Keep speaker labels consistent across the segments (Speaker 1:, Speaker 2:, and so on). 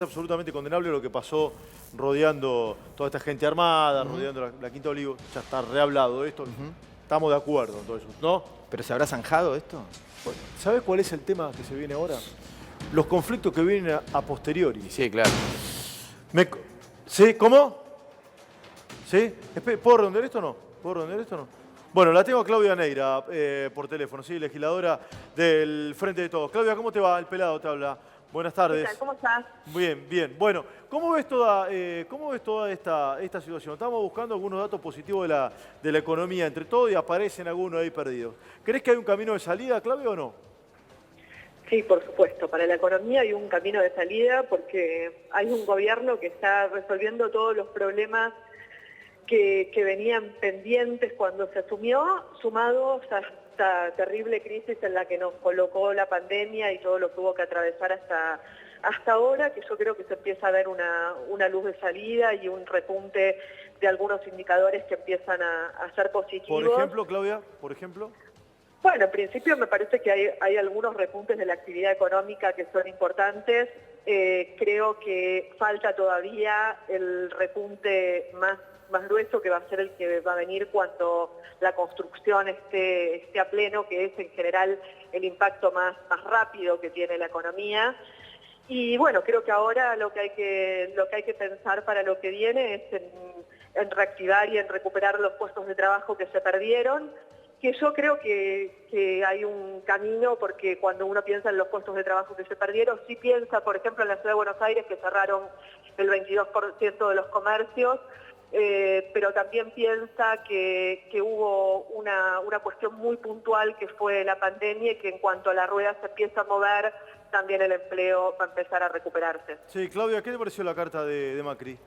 Speaker 1: Absolutamente condenable lo que pasó rodeando toda esta gente armada, rodeando la Quinta Olivo. Ya está rehablado de esto. Estamos de acuerdo en todo eso, ¿no?
Speaker 2: ¿Pero se habrá zanjado esto?
Speaker 1: ¿Sabes cuál es el tema que se viene ahora? Los conflictos que vienen a posteriori.
Speaker 2: Sí, claro.
Speaker 1: ¿Sí? ¿Cómo? ¿Sí? ¿Puedo redondear esto o no? ¿Puedo redondear esto o no? Bueno, la tengo a Claudia Neira por teléfono, ¿sí? Legisladora del Frente de Todos. Claudia, ¿cómo te va? El pelado te habla. Buenas tardes.
Speaker 3: ¿Qué tal? ¿Cómo estás?
Speaker 1: Bien, bien. Bueno, ¿cómo ves toda esta situación? Estamos buscando algunos datos positivos de la economía entre todos y aparecen algunos ahí perdidos. ¿Crees que hay un camino de salida, Claudia, o no?
Speaker 3: Sí, por supuesto. Para la economía hay un camino de salida porque hay un gobierno que está resolviendo todos los problemas que venían pendientes cuando se asumió, sumados a esta terrible crisis en la que nos colocó la pandemia y todo lo que hubo que atravesar hasta ahora, que yo creo que se empieza a ver una luz de salida y un repunte de algunos indicadores que empiezan a ser positivos.
Speaker 1: Por ejemplo, Claudia, por ejemplo.
Speaker 3: Bueno, en principio me parece que hay algunos repuntes de la actividad económica que son importantes. Creo que falta todavía el repunte más grueso, que va a ser el que va a venir cuando la construcción esté a pleno, que es en general el impacto más rápido que tiene la economía. Y bueno, creo que ahora lo que hay que pensar para lo que viene es en reactivar y en recuperar los puestos de trabajo que se perdieron, que yo creo que hay un camino, porque cuando uno piensa en los puestos de trabajo que se perdieron, sí piensa, por ejemplo, en la Ciudad de Buenos Aires, que cerraron el 22% de los comercios, pero también piensa que hubo una cuestión muy puntual que fue la pandemia y que en cuanto la rueda se empieza a mover, también el empleo va a empezar a recuperarse.
Speaker 1: Sí, Claudia, ¿qué te pareció la carta de Macri?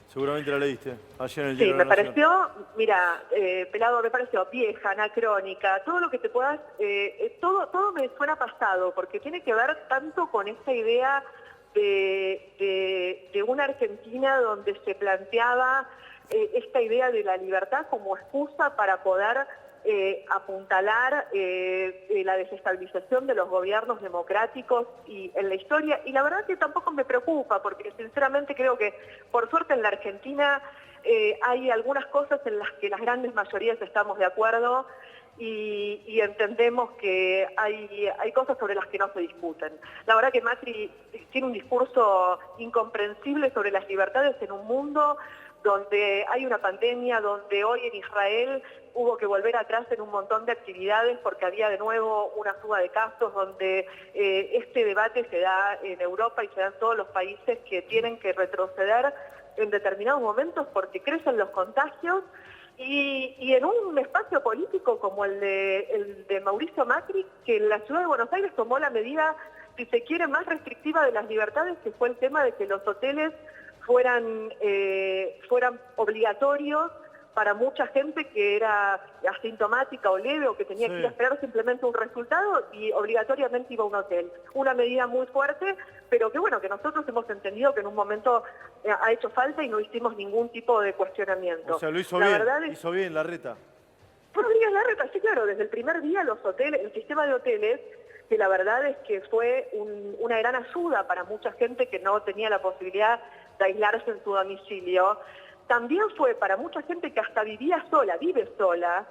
Speaker 1: Seguramente la leíste ayer en el
Speaker 3: Sí,
Speaker 1: Diario de
Speaker 3: me
Speaker 1: la Nación.
Speaker 3: pareció, mira, Pelado, me pareció vieja, anacrónica, todo lo que te puedas, todo me suena pasado, porque tiene que ver tanto con esta idea de una Argentina donde se planteaba esta idea de la libertad como excusa para poder apuntalar la desestabilización de los gobiernos democráticos y en la historia, y la verdad que tampoco me preocupa, porque sinceramente creo que por suerte en la Argentina hay algunas cosas en las que las grandes mayorías estamos de acuerdo y entendemos que hay cosas sobre las que no se discuten. La verdad que Macri tiene un discurso incomprensible sobre las libertades en un mundo donde hay una pandemia, donde hoy en Israel hubo que volver atrás en un montón de actividades porque había de nuevo una suba de casos, donde este debate se da en Europa y se da en todos los países que tienen que retroceder en determinados momentos porque crecen los contagios, y en un espacio político como el de Mauricio Macri, que en la Ciudad de Buenos Aires tomó la medida, si se quiere, más restrictiva de las libertades, que fue el tema de que los hoteles fueran obligatorios para mucha gente que era asintomática o leve o que tenía que ir a esperar simplemente un resultado y obligatoriamente iba a un hotel. Una medida muy fuerte, pero que bueno, que nosotros hemos entendido que en un momento ha hecho falta y no hicimos ningún tipo de cuestionamiento.
Speaker 1: O sea, lo hizo bien, hizo bien Larreta.
Speaker 3: Rodríguez Larreta, sí, claro, desde el primer día los hoteles, el sistema de hoteles, que la verdad es que fue una gran ayuda para mucha gente que no tenía la posibilidad de aislarse en su domicilio, también fue para mucha gente que hasta vive sola,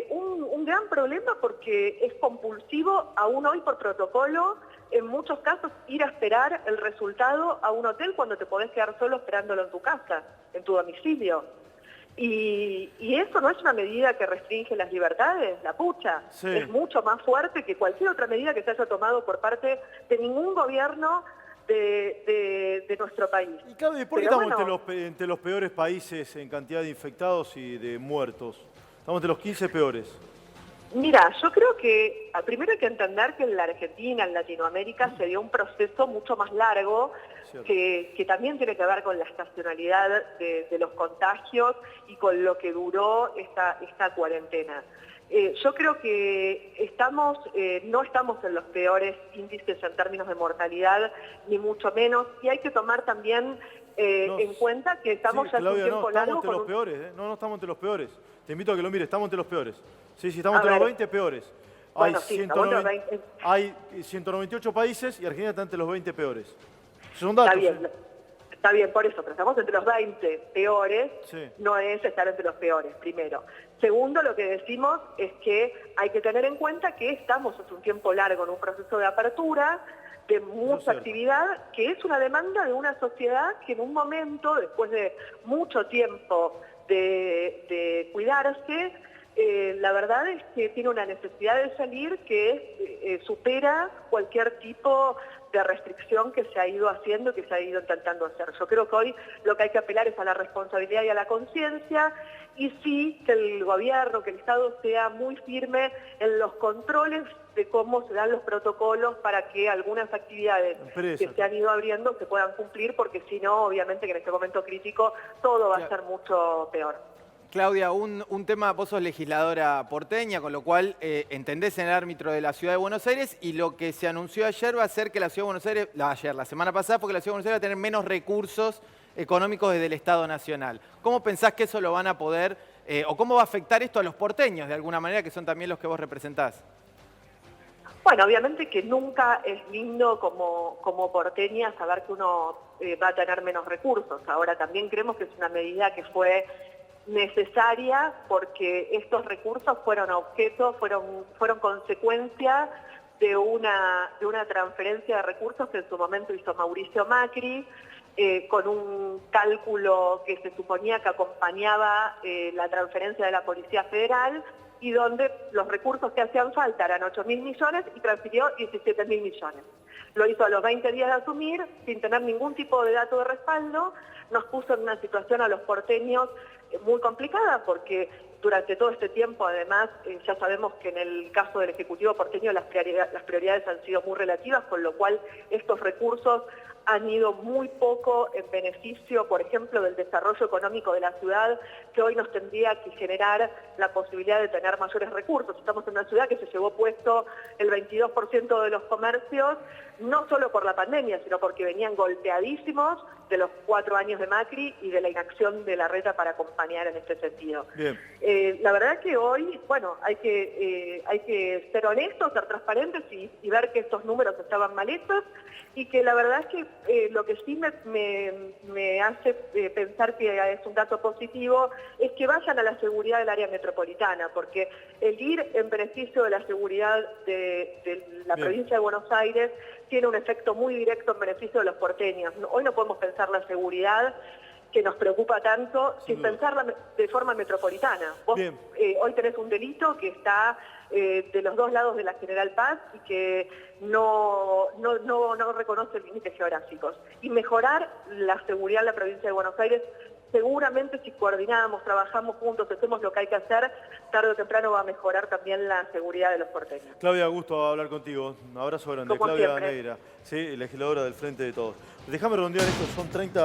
Speaker 3: un gran problema porque es compulsivo, aún hoy por protocolo, en muchos casos ir a esperar el resultado a un hotel cuando te podés quedar solo esperándolo en tu casa, en tu domicilio. Y eso no es una medida que restringe las libertades, la pucha.
Speaker 1: Sí.
Speaker 3: Es mucho más fuerte que cualquier otra medida que se haya tomado por parte de ningún gobierno de nuestro país.
Speaker 1: Y Claudia, ¿por qué estamos entre los peores países en cantidad de infectados y de muertos? Estamos entre los 15 peores.
Speaker 3: Mira, yo creo que primero hay que entender que en la Argentina, en Latinoamérica, se dio un proceso mucho más largo que también tiene que ver con la estacionalidad de los contagios y con lo que duró esta cuarentena. Yo creo que no estamos en los peores índices en términos de mortalidad, ni mucho menos, y hay que tomar también en cuenta que estamos ya
Speaker 1: Claudia,
Speaker 3: hace un tiempo largo
Speaker 1: estamos entre los peores, no estamos entre los peores. Te invito a que lo mires, estamos entre los peores. Sí, estamos entre los 20 peores.
Speaker 3: Bueno,
Speaker 1: Hay 198 países y Argentina está entre los 20 peores. Son datos.
Speaker 3: Está bien, está bien, por eso, pero estamos entre los 20 peores,
Speaker 1: Sí.
Speaker 3: no es estar entre los peores, primero. Segundo, lo que decimos es que hay que tener en cuenta que estamos hace un tiempo largo en un proceso de apertura, de mucha actividad, que es una demanda de una sociedad que en un momento, después de mucho tiempo de cuidarse, la verdad es que tiene una necesidad de salir que supera cualquier tipo de restricción que se ha ido haciendo, que se ha ido intentando hacer. Yo creo que hoy lo que hay que apelar es a la responsabilidad y a la conciencia, y sí que el gobierno, que el Estado sea muy firme en los controles de cómo se dan los protocolos para que algunas actividades que se han ido abriendo se puedan cumplir, porque si no, obviamente que en este momento crítico todo va a ser mucho peor.
Speaker 2: Claudia, un tema, vos sos legisladora porteña, con lo cual entendés en el árbitro de la Ciudad de Buenos Aires, y lo que se anunció ayer va a ser que la Ciudad de Buenos Aires, la semana pasada, fue que la Ciudad de Buenos Aires va a tener menos recursos económicos desde el Estado Nacional. ¿Cómo pensás que eso lo van a poder, o cómo va a afectar esto a los porteños, de alguna manera, que son también los que vos representás?
Speaker 3: Bueno, obviamente que nunca es lindo como porteña saber que uno va a tener menos recursos. Ahora también creemos que es una medida que fue necesaria porque estos recursos fueron fueron consecuencia de una transferencia de recursos que en su momento hizo Mauricio Macri, con un cálculo que se suponía que acompañaba la transferencia de la Policía Federal, y donde los recursos que hacían falta eran 8.000 millones y transfirió 17.000 millones. Lo hizo a los 20 días de asumir, sin tener ningún tipo de dato de respaldo. Nos puso en una situación a los porteños muy complicada, porque durante todo este tiempo, además, ya sabemos que en el caso del Ejecutivo porteño las prioridades han sido muy relativas, con lo cual estos recursos han ido muy poco en beneficio, por ejemplo, del desarrollo económico de la ciudad, que hoy nos tendría que generar la posibilidad de tener mayores recursos. Estamos en una ciudad que se llevó puesto el 22% de los comercios, no solo por la pandemia, sino porque venían golpeadísimos de los 4 años de Macri y de la inacción de Larreta para acompañar en este sentido.
Speaker 1: Bien.
Speaker 3: La verdad que hoy, bueno, hay que ser honestos, ser transparentes y ver que estos números estaban mal hechos, y que la verdad es que lo que sí me hace pensar que es un dato positivo es que vayan a la seguridad del área metropolitana, porque el ir en beneficio de la seguridad de la provincia de Buenos Aires tiene un efecto muy directo en beneficio de los porteños. Hoy no podemos pensar la seguridad que nos preocupa tanto sin pensarla de forma metropolitana. Vos hoy tenés un delito que está de los dos lados de la General Paz y que no reconoce límites geográficos. Y mejorar la seguridad en la provincia de Buenos Aires, seguramente si coordinamos, trabajamos juntos, hacemos lo que hay que hacer, tarde o temprano va a mejorar también la seguridad de los porteños.
Speaker 1: Claudia, gusto hablar contigo. Un abrazo grande.
Speaker 3: Como
Speaker 1: Claudia
Speaker 3: siempre.
Speaker 1: Neira, ¿sí? Legisladora del Frente de Todos. Déjame redondear esto, son 30...